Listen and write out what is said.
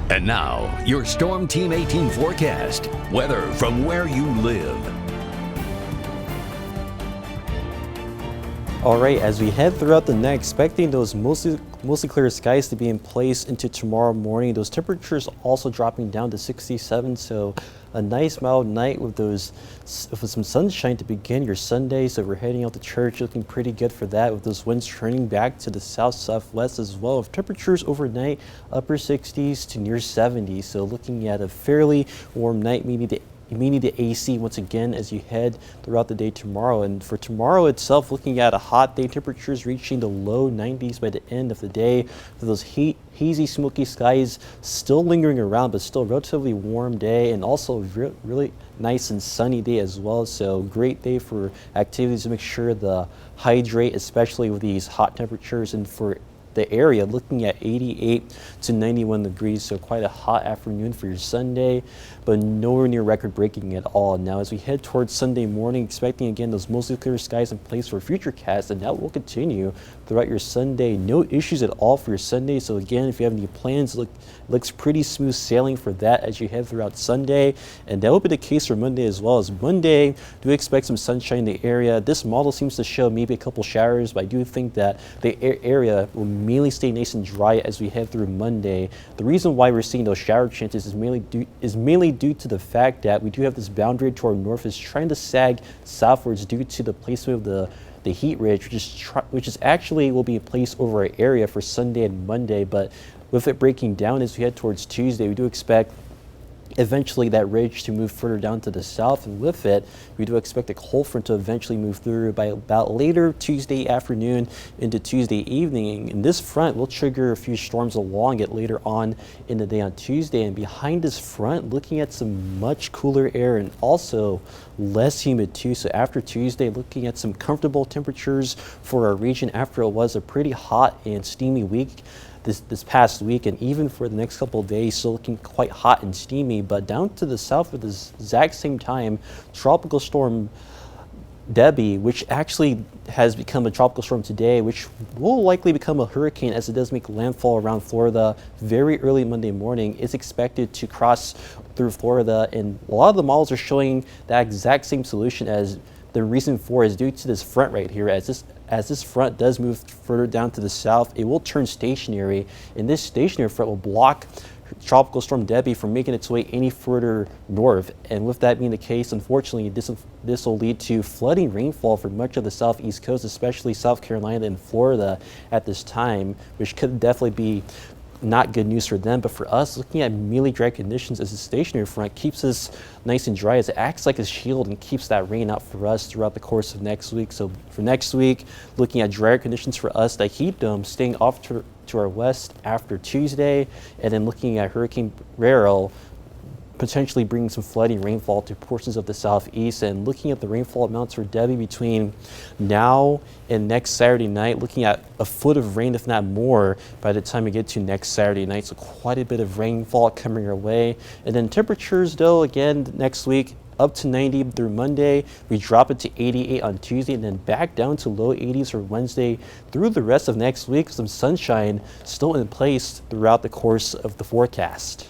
And now, your Storm Team 18 forecast. Weather from where you live. All right, as we head throughout the night, expecting those mostly clear skies to be in place into tomorrow morning. Those temperatures also dropping down to 67, so a nice mild night with some sunshine to begin your Sunday. So we're heading out to church, looking pretty good for that, with those winds turning back to the southwest as well. With temperatures overnight upper 60s to near 70s, so looking at a fairly warm night, maybe the AC once again as you head throughout the day tomorrow. And for tomorrow itself, looking at a hot day, temperatures reaching the low 90s by the end of the day, with those hazy, smoky skies still lingering around, but still relatively warm day, and also really nice and sunny day as well. So great day for activities to make sure to hydrate, especially with these hot temperatures. And for the area, looking at 88 to 91 degrees, so quite a hot afternoon for your Sunday, but nowhere near record breaking at all. Now as we head towards Sunday morning, expecting again those mostly clear skies in place for Futurecast, and that will continue throughout your Sunday. No issues at all for your Sunday. So again, if you have any plans, looks pretty smooth sailing for that as you head throughout Sunday, and that will be the case for Monday as well. As Monday, do expect some sunshine in the area. This model seems to show maybe a couple showers, but I do think that the area will mainly stay nice and dry as we head through Monday. The reason why we're seeing those shower chances is mainly due to the fact that we do have this boundary to our north is trying to sag southwards due to the placement of the heat ridge, which is actually will be in place over our area for Sunday and Monday. But with it breaking down as we head towards Tuesday, we do expect eventually that ridge to move further down to the south, and with it we do expect a cold front to eventually move through by about later Tuesday afternoon into Tuesday evening, and this front will trigger a few storms along it later on in the day on Tuesday. And behind this front, looking at some much cooler air and also less humid too. So after Tuesday, looking at some comfortable temperatures for our region after it was a pretty hot and steamy week this past week, and even for the next couple of days, still looking quite hot and steamy. But down to the south at the exact same time, Tropical Storm Debbie, which actually has become a tropical storm today, which will likely become a hurricane as it does make landfall around Florida very early Monday morning, is expected to cross through Florida. And a lot of the models are showing that exact same solution. As the reason for is due to this front right here. As this front does move further down to the south, it will turn stationary, and this stationary front will block Tropical Storm Debbie from making its way any further north. And with that being the case, unfortunately, this will lead to flooding rainfall for much of the southeast coast, especially South Carolina and Florida at this time, which could definitely be not good news for them. But for us, looking at merely dry conditions, as the stationary front keeps us nice and dry, as it acts like a shield and keeps that rain out for us throughout the course of next week. So for next week, looking at drier conditions for us, that heat dome staying off to our west after Tuesday, and then looking at Hurricane Beryl potentially bringing some flooding rainfall to portions of the southeast. And looking at the rainfall amounts for Debbie between now and next Saturday night, looking at a foot of rain, if not more, by the time we get to next Saturday night. So quite a bit of rainfall coming our way. And then temperatures, though, again, next week, up to 90 through Monday. We drop it to 88 on Tuesday, and then back down to low 80s for Wednesday through the rest of next week. Some sunshine still in place throughout the course of the forecast.